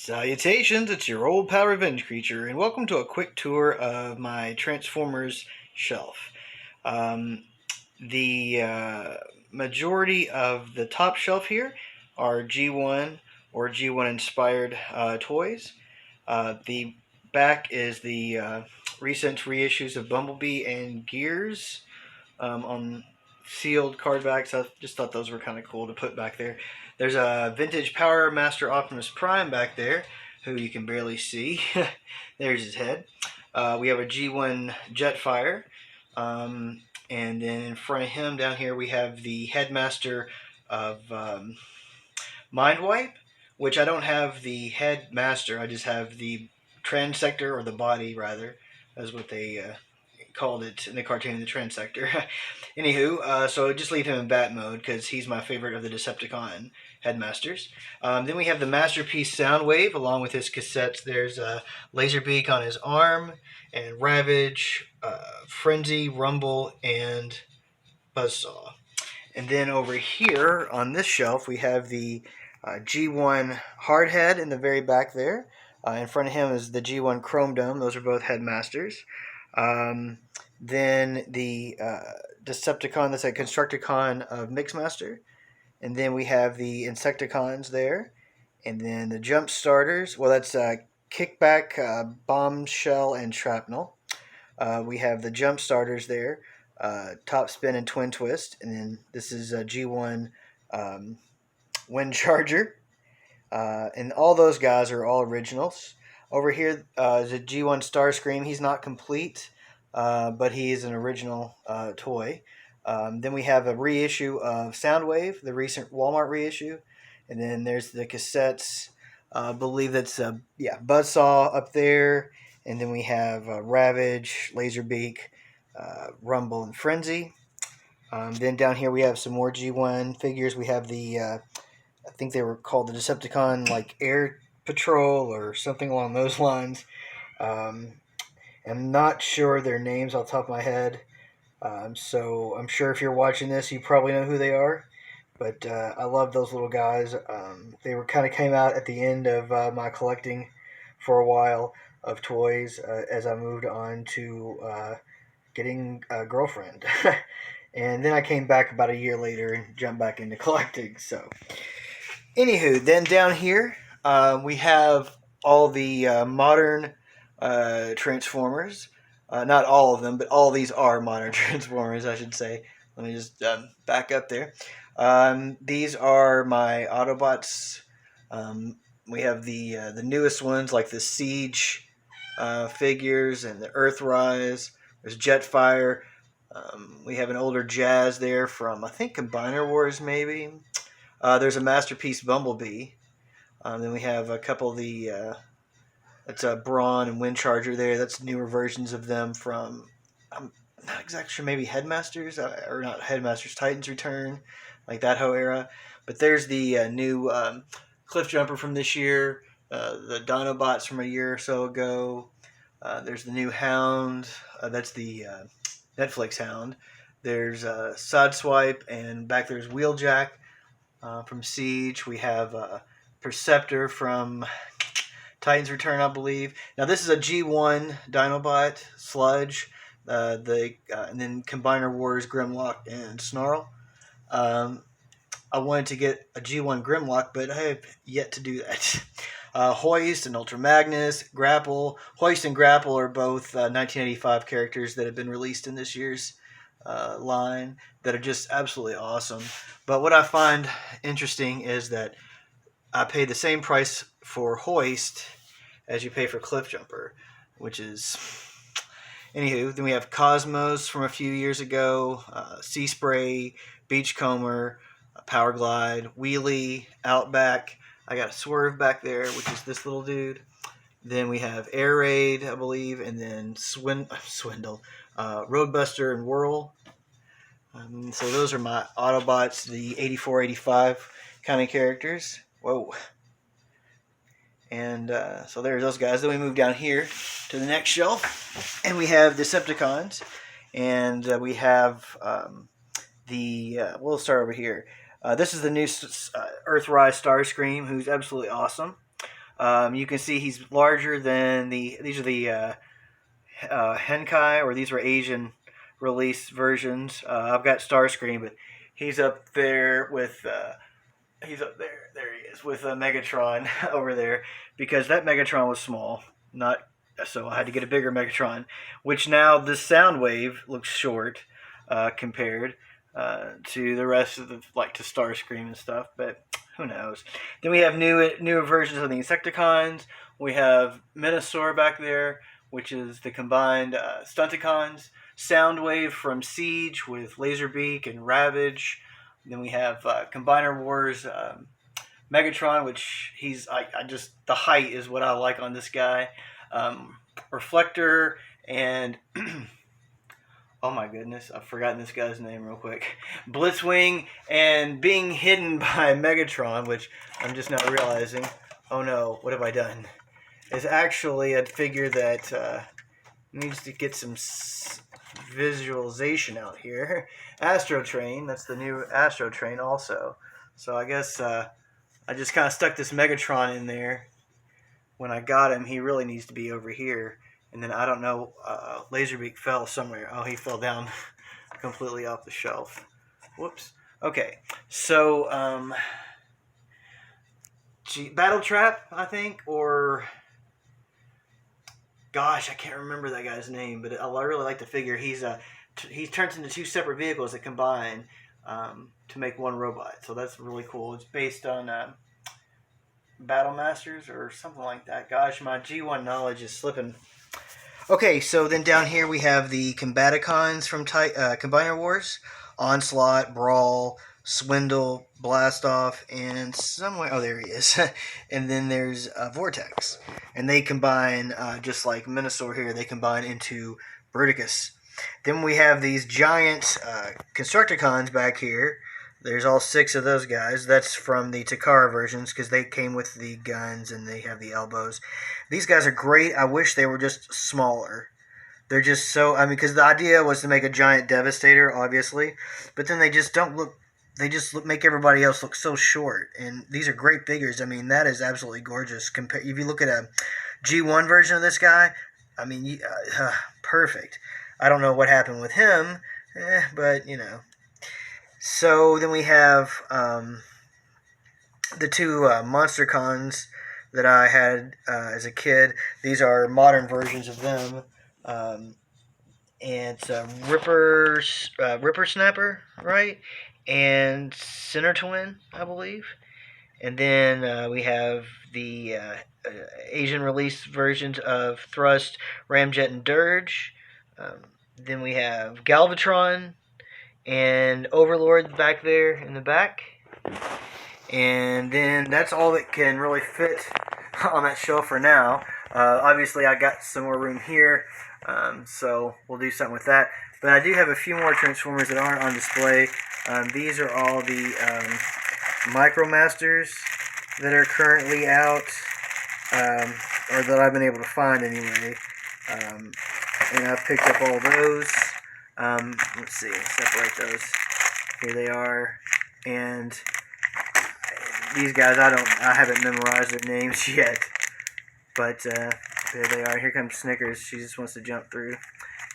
Salutations, it's your old pal Revenge Creature, and welcome to a quick tour of my Transformers shelf. Um, the majority of the top shelf here are G1 or G1 inspired toys. The back is the recent reissues of Bumblebee and Gears on sealed card backs. I just thought those were kind of cool to put back there. There's a vintage Power Master Optimus Prime back there, who you can barely see. There's his head. We have a G1 Jetfire. And then in front of him down here we have the Headmaster of Mindwipe, which I don't have the Headmaster. I just have the Transector, or the body rather, is what they called it in the cartoon, the Transector. Anywho, so just leave him in bat mode because he's my favorite of the Decepticon headmasters. Then we have the Masterpiece Soundwave along with his cassettes. There's a Laserbeak on his arm, and Ravage, Frenzy, Rumble, and Buzzsaw. And then over here on this shelf we have the G1 Hardhead in the very back there. In front of him is the G1 Chrome Dome. Those are both headmasters. Then the Decepticon, that's a Constructicon of Mixmaster. And then we have the Insecticons there. And then the Jump Starters, well, that's Kickback, Bombshell, and Shrapnel. We have the Jump Starters there, Top Spin and Twin Twist. And then this is a G1 Wind Charger. And all those guys are all originals. Over here is a G1 Starscream. He's not complete, but he is an original toy. Then we have a reissue of Soundwave, the recent Walmart reissue. And then there's the cassettes. I believe that's Buzzsaw up there. And then we have Ravage, Laserbeak, Rumble, and Frenzy. Then down here we have some more G1 figures. We have the, I think they were called the Decepticon like Air Patrol or something along those lines. I'm not sure their names off the top of my head. So I'm sure if you're watching this, you probably know who they are. But I love those little guys. They were kind of came out at the end of my collecting for a while of toys as I moved on to getting a girlfriend. And then I came back about a year later and jumped back into collecting. So, anywho, then down here we have all the modern Transformers. Not all of them, but all these are modern Transformers, I should say. Let me just back up there. These are my Autobots. We have the newest ones, like the Siege figures and the Earthrise. There's Jetfire. We have an older Jazz there from, I think, Combiner Wars, maybe. There's a Masterpiece Bumblebee. Then we have a couple of the... that's a Brawn and Wind Charger there. That's newer versions of them from... I'm not exactly sure, maybe Headmasters? Or not Headmasters, Titans Return. Like that whole era. But there's the new Cliff Jumper from this year. The Dinobots from a year or so ago. There's the new Hound. That's the Netflix Hound. There's Sideswipe, and back there's Wheeljack from Siege. We have Perceptor from Titans Return, I believe. Now this is a G1 Dinobot, Sludge, and then Combiner Wars, Grimlock, and Snarl. I wanted to get a G1 Grimlock, but I have yet to do that. Hoist and Ultra Magnus, Grapple. Hoist and Grapple are both 1985 characters that have been released in this year's line that are just absolutely awesome. But what I find interesting is that I pay the same price for Hoist as you pay for Cliff Jumper, which is... Anywho, then we have Cosmos from a few years ago, Sea Spray, Beachcomber, Power Glide, Wheelie, Outback. I got a Swerve back there, which is this little dude. Then we have Air Raid, I believe, and then Swindle, Roadbuster, and Whirl. So those are my Autobots, the 84, 85 kind of characters. Whoa. And so there's those guys. Then we move down here to the next shelf, and we have Decepticons, and we have we'll start over here. This is the new Earthrise Starscream, who's absolutely awesome. You can see he's larger than these are the Henkai, or these were Asian release versions. I've got Starscream, but he's up there with he's up there. There he is with Megatron over there, because that Megatron was small, not so I had to get a bigger Megatron. Which now this Soundwave looks short compared to the rest of the to Starscream and stuff, but who knows? Then we have newer versions of the Insecticons. We have Minosaur back there, which is the combined Stunticons. Soundwave from Siege with Laserbeak and Ravage. Then we have Combiner Wars Megatron, which I just the height is what I like on this guy. Reflector and oh my goodness, I've forgotten this guy's name real quick. Blitzwing, and being hidden by Megatron, which I'm just now realizing. Oh no, what have I done? Is actually a figure that needs to get some visualization out here. Astro Train, that's the new Astro Train also. So I guess I just kind of stuck this Megatron in there. When I got him, he really needs to be over here. And then I don't know, Laserbeak fell somewhere. Oh, he fell down completely off the shelf. Whoops. Okay, so Battle Trap, I think, or gosh, I can't remember that guy's name, but I really like the figure. He turns into two separate vehicles that combine to make one robot. So that's really cool. It's based on Battle Masters or something like that. Gosh, my G1 knowledge is slipping. Okay, so then down here we have the Combaticons from Combiner Wars. Onslaught, Brawl, Swindle, Blastoff, and somewhere... Oh, there he is. And then there's Vortex. And they combine, just like Minosaur here, they combine into Bruticus. Then we have these giant Constructicons back here. There's all 6 of those guys. That's from the Takara versions, because they came with the guns and they have the elbows. These guys are great. I wish they were just smaller. They're just so... I mean, because the idea was to make a giant Devastator, obviously. But then they just don't look... They just make everybody else look so short. And these are great figures. I mean, that is absolutely gorgeous. If you look at a G1 version of this guy, I mean, perfect. I don't know what happened with him, but, you know... So then we have the 2 Monstercons that I had as a kid. These are modern versions of them. And it's Ripper Snapper, right? And Center Twin, I believe. And then we have the Asian release versions of Thrust, Ramjet, and Dirge. Then we have Galvatron and Overlord back there in the back. And then that's all that can really fit on that shelf for now. Obviously, I got some more room here, so we'll do something with that. But I do have a few more Transformers that aren't on display. These are all the Micromasters that are currently out, or that I've been able to find anyway. And I've picked up all those. Let's see, separate those. Here they are. And these guys, I haven't memorized their names yet. But there they are. Here comes Snickers. She just wants to jump through.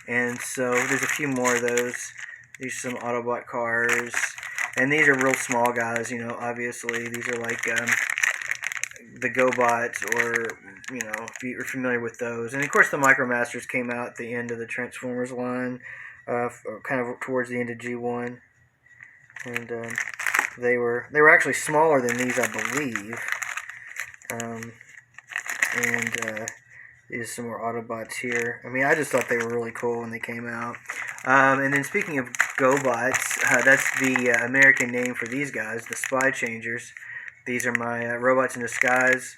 And so there's a few more of those. These are some Autobot cars. And these are real small guys, you know, obviously. These are like the GoBots, or, you know, if you're familiar with those. And of course the Micromasters came out at the end of the Transformers line, kind of towards the end of G1. And they were actually smaller than these, I believe. And there's some more Autobots here. I mean, I just thought they were really cool when they came out. And then speaking of GoBots, that's the American name for these guys, the Spy Changers. These are my robots in disguise,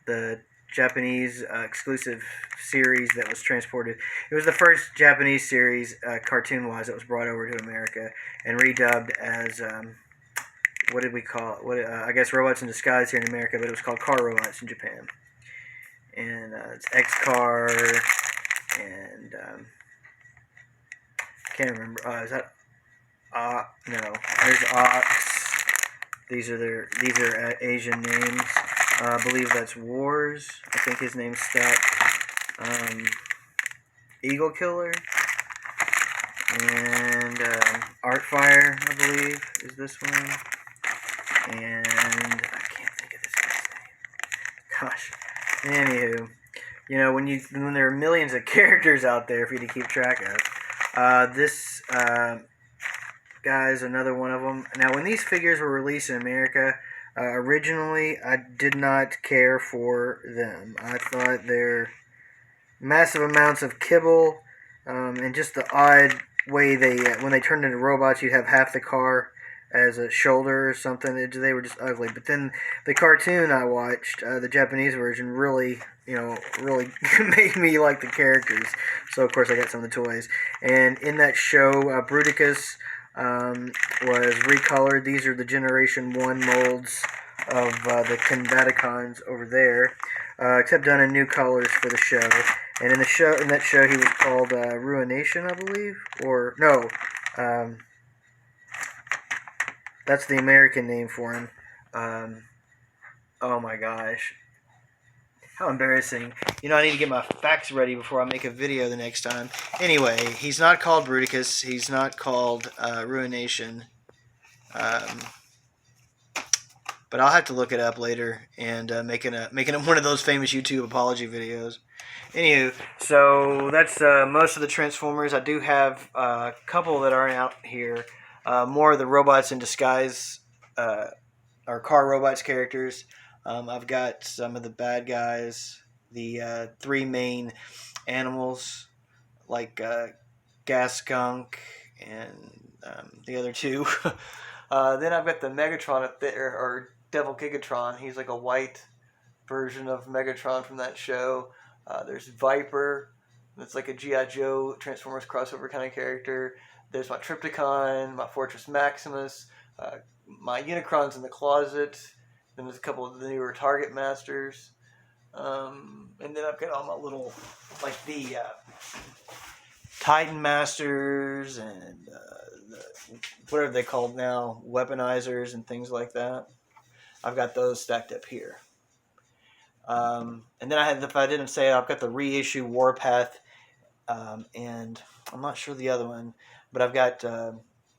the Japanese exclusive series that was transported. It was the first Japanese series, cartoon-wise, that was brought over to America and redubbed as, what did we call it? I guess Robots in Disguise here in America, but it was called Car Robots in Japan. And it's X-Car, and can't remember. Is that? No, there's Ox. These are Asian names. I believe that's Wars. I think his name's Stat. Eagle Killer. And Artfire, I believe, is this one. And I can't think of this guy's name. Gosh. Anywho, you know, when there are millions of characters out there for you to keep track of, this guy's another one of them. Now, when these figures were released in America, originally I did not care for them. I thought they're massive amounts of kibble, and just the odd way when they turned into robots, you'd have half the car as a shoulder or something. They were just ugly. But then the cartoon I watched, the Japanese version, really made me like the characters. So of course I got some of the toys. And in that show, Bruticus was recolored. These are the Generation 1 molds of the Combaticons over there, except done in new colors for the show. And in that show, he was called Ruination, I believe, or no, that's the American name for him. Oh my gosh, how embarrassing! You know, I need to get my facts ready before I make a video the next time. Anyway, he's not called Bruticus. He's not called Ruination. But I'll have to look it up later and making him one of those famous YouTube apology videos. Anywho, so that's most of the Transformers. I do have a couple that aren't out here. More of the robots in disguise, or car robots characters. I've got some of the bad guys, the three main animals, like Gas Skunk and the other two. Then I've got the Megatron up there, or Devil Gigatron. He's like a white version of Megatron from that show. There's Viper. That's like a G.I. Joe Transformers crossover kind of character. There's my Trypticon, my Fortress Maximus, my Unicron's in the closet. Then there's a couple of the newer Target Masters. And then I've got all my little, like the Titan Masters and whatever they called now, weaponizers and things like that. I've got those stacked up here. And then if I didn't say it, I've got the reissue Warpath, and I'm not sure the other one, but I've got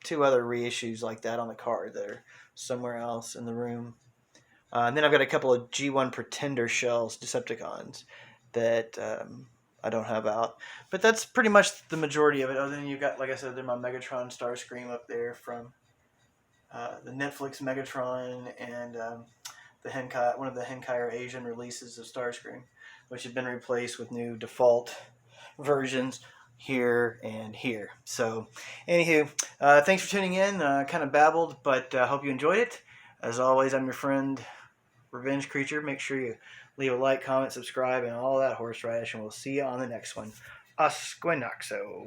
two other reissues like that on the card that are somewhere else in the room. And then I've got a couple of G1 Pretender shells, Decepticons, that I don't have out. But that's pretty much the majority of it. Other than you've got, like I said, there's my Megatron Starscream up there from the Netflix Megatron and the Henkai, one of the Henkai or Asian releases of Starscream, which have been replaced with new default versions here and here. So, anywho, thanks for tuning in. Kind of babbled, but I hope you enjoyed it. As always, I'm your friend, Revenge Creature. Make sure you leave a like, comment, subscribe, and all that horseradish, and we'll see you on the next one. OSQUINOXO.